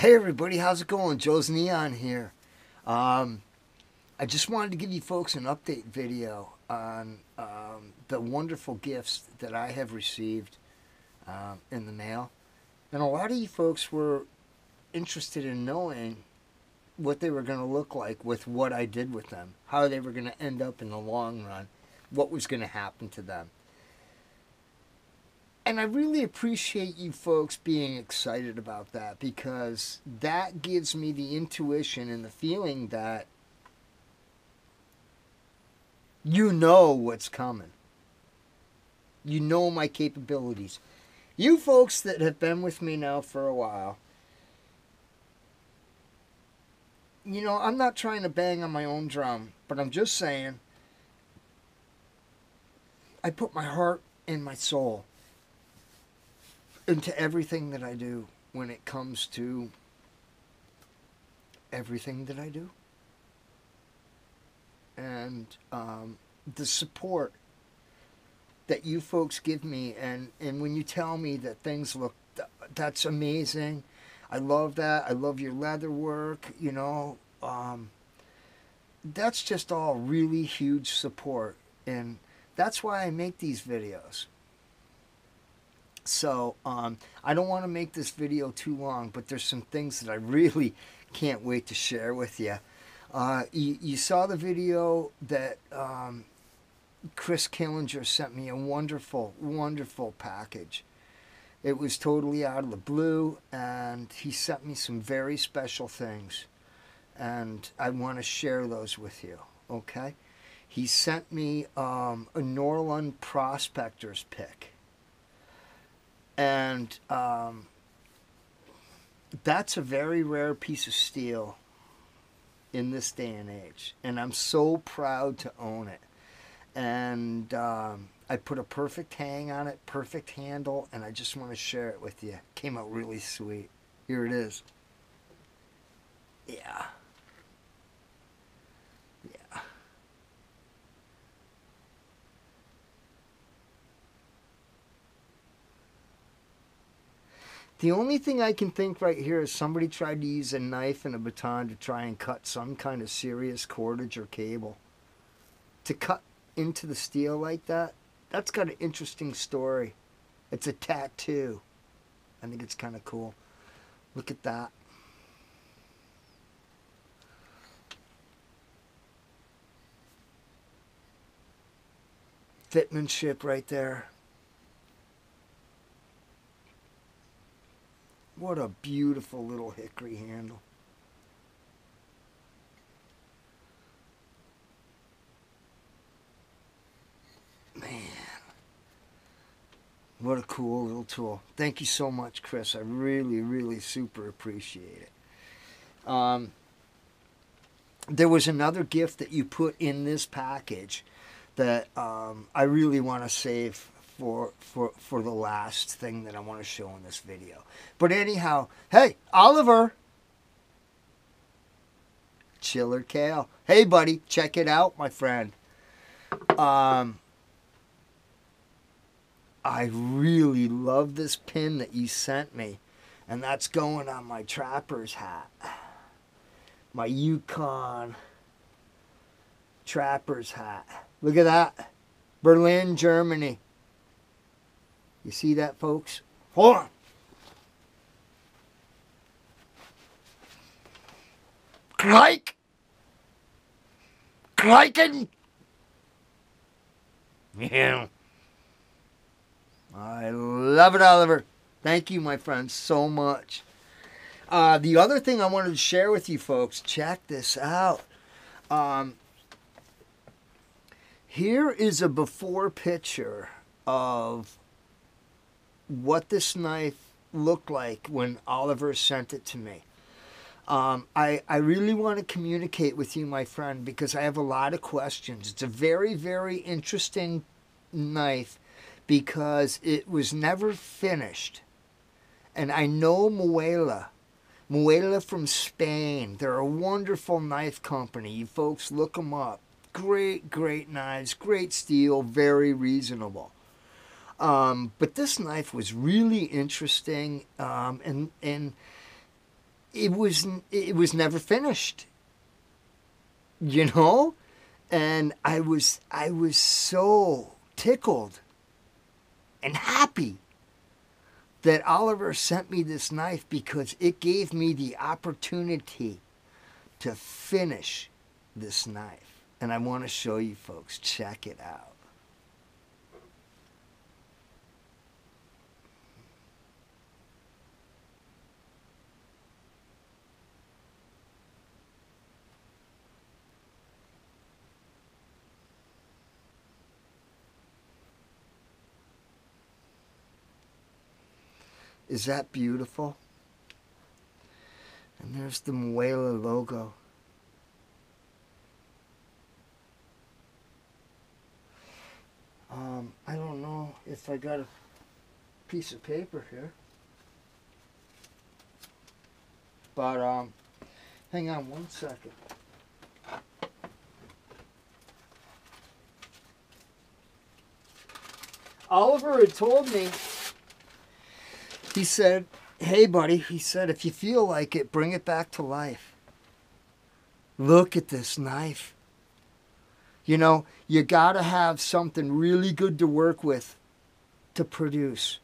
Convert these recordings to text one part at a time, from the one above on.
Hey everybody, how's it going? Joe's Neon here. I just wanted to give you folks an update video on the wonderful gifts that I have received in the mail. And a lot of you folks were interested in knowing what they were going to look like with what I did with them, how they were going to end up in the long run, what was going to happen to them. And I really appreciate you folks being excited about that, because that gives me the intuition and the feeling that you know what's coming. You know my capabilities. You folks that have been with me now for a while, you know, I'm not trying to bang on my own drum, but I'm just saying I put my heart and my soul into everything that I do when it comes to everything that I do. And the support that you folks give me, and when you tell me that things look, that's amazing. I love that. I love your leather work, you know. That's just all really huge support. And that's why I make these videos. So, I don't want to make this video too long, but there's some things that I really can't wait to share with you. You saw the video that Chris Killinger sent me, a wonderful, wonderful package. It was totally out of the blue, and he sent me some very special things, and I want to share those with you, okay? He sent me a Norland prospector's pick. And that's a very rare piece of steel in this day and age. And I'm so proud to own it. And I put a perfect hang on it, perfect handle, and I just want to share it with you. Came out really sweet. Here it is. Yeah. Yeah. The only thing I can think right here is somebody tried to use a knife and a baton to try and cut some kind of serious cordage or cable. To cut into the steel like that, that's got an interesting story. It's a tattoo. I think it's kind of cool. Look at that. Fitmanship right there. What a beautiful little hickory handle. Man. What a cool little tool. Thank you so much, Chris. I really, really super appreciate it. There was another gift that you put in this package that I really want to save for the last thing that I want to show in this video. But anyhow, hey, Oliver. Chiller Kale. Hey, buddy, check it out, my friend. I really love this pin that you sent me. And that's going on my trapper's hat. My Yukon trapper's hat. Look at that. Berlin, Germany. You see that, folks? Hold on. Kliken. Yeah. I love it, Oliver. Thank you, my friend, so much. The other thing I wanted to share with you folks, check this out. Here is a before picture of what this knife looked like when Oliver sent it to me. I really want to communicate with you, my friend, because I have a lot of questions. It's a very, very interesting knife because it was never finished. And I know Muella from Spain. They're a wonderful knife company. You folks look them up. Great, great knives, great steel, very reasonable. But this knife was really interesting, and it was never finished, you know? And I was so tickled and happy that Oliver sent me this knife, because it gave me the opportunity to finish this knife. And I want to show you folks. Check it out. Is that beautiful? And there's the Muella logo. I don't know if I got a piece of paper here. But hang on one second. Oliver had told me, he said, hey buddy, he said, if you feel like it, bring it back to life. Look at this knife. You know, you gotta have something really good to work with to produce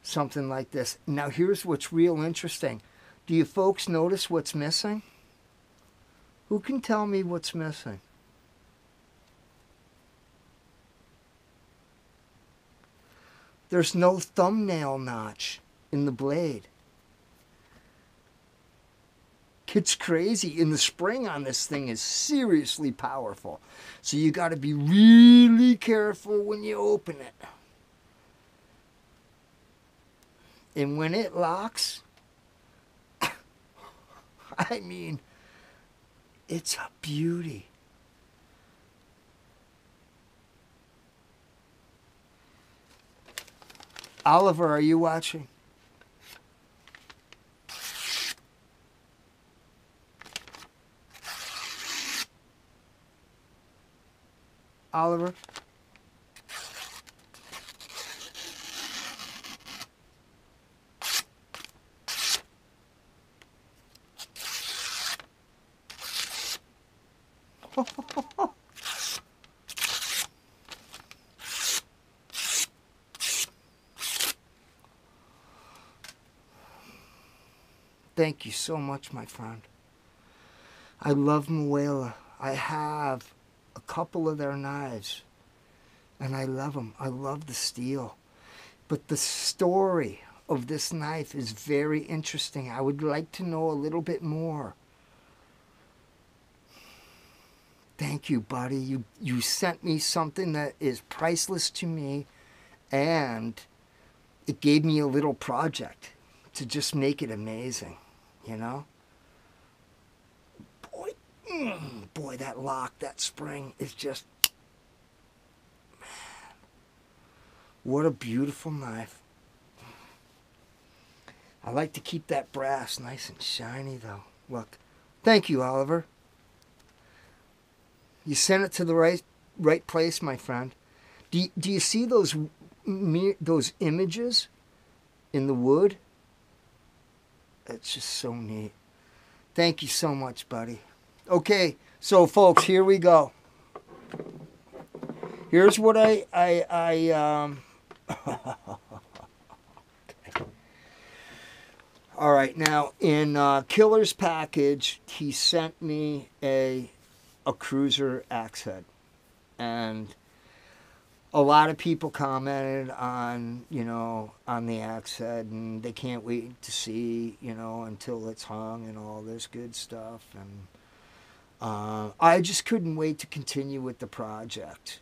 something like this. Now here's what's real interesting. Do you folks notice what's missing? Who can tell me what's missing? There's no thumbnail notch in the blade. It's crazy. And the spring on this thing is seriously powerful. So you got to be really careful when you open it. And when it locks, I mean, it's a beauty. Oliver, are you watching? Oliver? Thank you so much, my friend. I love Muella. I have a couple of their knives, and I love them. I love the steel. But the story of this knife is very interesting. I would like to know a little bit more. Thank you, buddy. You sent me something that is priceless to me, and it gave me a little project to just make it amazing, you know? Boy, that lock, that spring is just, man, what a beautiful knife. I like to keep that brass nice and shiny, though. Look. Thank you, Oliver. You sent it to the right place, my friend. Do you see those images in the wood? It's just so neat. Thank you so much, buddy. Okay, so folks, here we go. Here's what okay. All right, now in Killer's package, he sent me a cruiser axe head, and a lot of people commented on, you know, on the axe head, and they can't wait to see, you know, until it's hung and all this good stuff. And I just couldn't wait to continue with the project.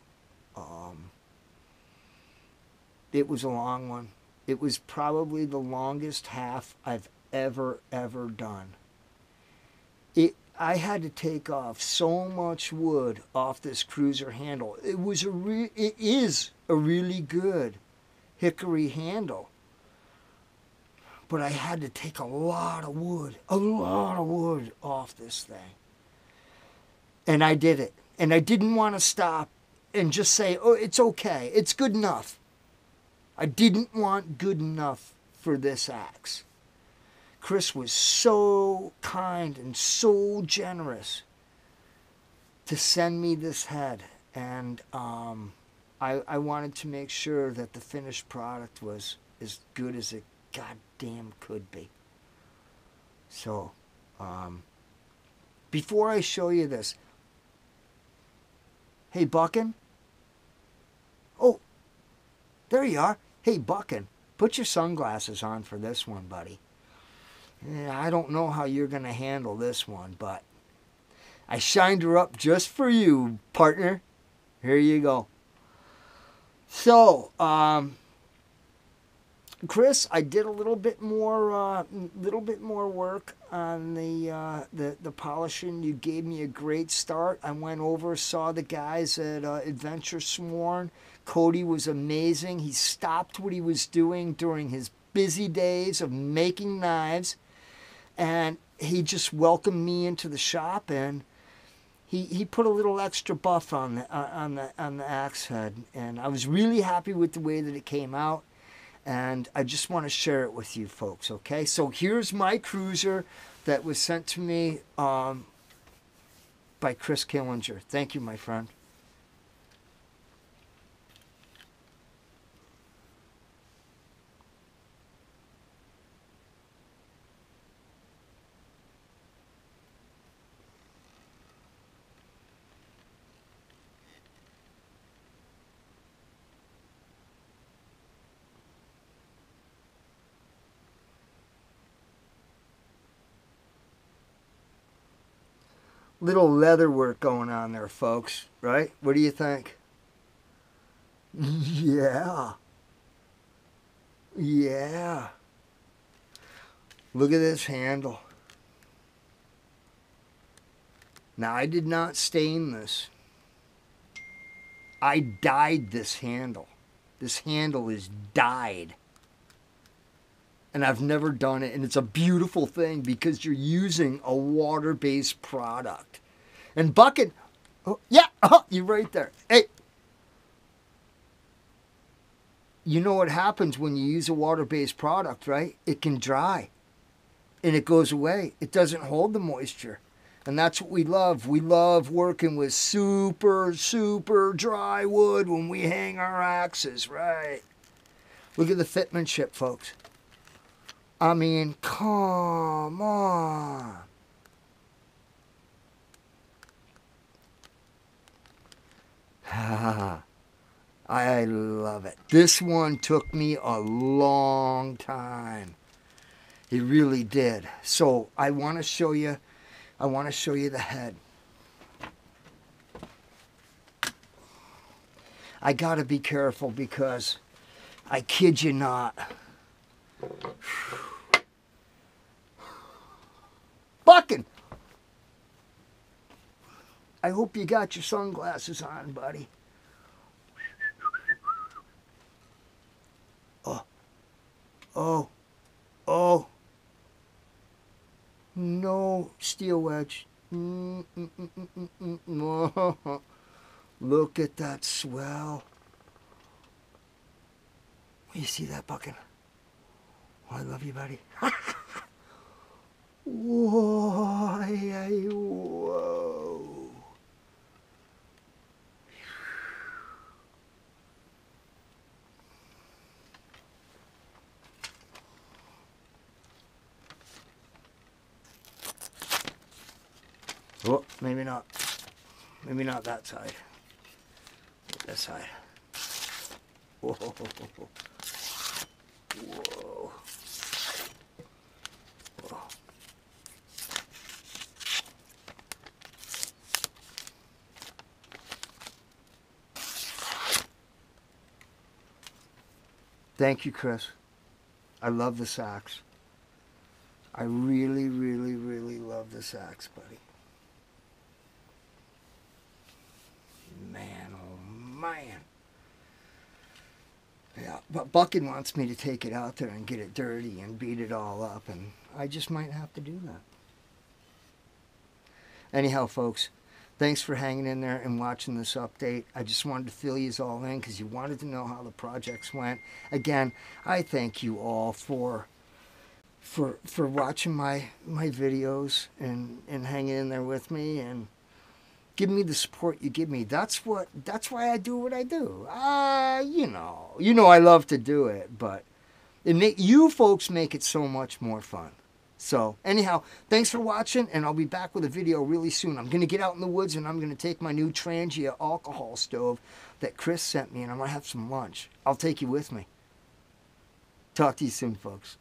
It was a long one. It was probably the longest half I've ever done. I had to take off so much wood off this cruiser handle. It is a really good hickory handle, but I had to take a lot of wood off this thing. And I did it. And I didn't want to stop and just say, oh, it's okay, it's good enough. I didn't want good enough for this axe. Chris was so kind and so generous to send me this head. And I wanted to make sure that the finished product was as good as it goddamn could be. So, before I show you this, hey, Buckin? Oh, there you are. Hey, Buckin, put your sunglasses on for this one, buddy. I don't know how you're going to handle this one, but I shined her up just for you, partner. Here you go. So, Chris, I did a little bit more work on the polishing. You gave me a great start. I went over, saw the guys at Adventure Sworn. Cody was amazing. He stopped what he was doing during his busy days of making knives, and he just welcomed me into the shop, and he put a little extra buff on the axe head, and I was really happy with the way that it came out. And I just want to share it with you folks, okay? So here's my cruiser that was sent to me by Chris Killinger. Thank you, my friend. Little leather work going on there, folks, right? What do you think? Yeah. Yeah. Look at this handle. Now, I did not stain this. I dyed this handle. This handle is dyed. And I've never done it. And it's a beautiful thing because you're using a water-based product. And Bucket, oh, yeah, oh, you're right there. Hey, you know what happens when you use a water-based product, right? It can dry. And it goes away. It doesn't hold the moisture. And that's what we love. We love working with super, super dry wood when we hang our axes, right? Look at the fitmanship, folks. I mean, come on. I love it. This one took me a long time. It really did. So I want to show you the head. I got to be careful because I kid you not. Bucking! I hope you got your sunglasses on, buddy. Oh. Oh. Oh. No steel wedge. Look at that swell. You see that, Bucking? Oh, I love you, buddy. Whoa. Whoa. Oh, maybe not. Maybe not that side. This side. Whoa. Whoa. Whoa. Thank you, Chris. I love this axe. I really, really, really love this axe, buddy. Man, oh man. Yeah, but Buckin wants me to take it out there and get it dirty and beat it all up, and I just might have to do that. Anyhow, folks, thanks for hanging in there and watching this update. I just wanted to fill you all in because you wanted to know how the projects went. Again, I thank you all for for watching my videos and hanging in there with me and giving me the support you give me. That's why I do what I do. You know I love to do it, but you folks make it so much more fun. So anyhow, thanks for watching, and I'll be back with a video really soon. I'm going to get out in the woods, and I'm going to take my new Trangia alcohol stove that Chris sent me, and I'm going to have some lunch. I'll take you with me. Talk to you soon, folks.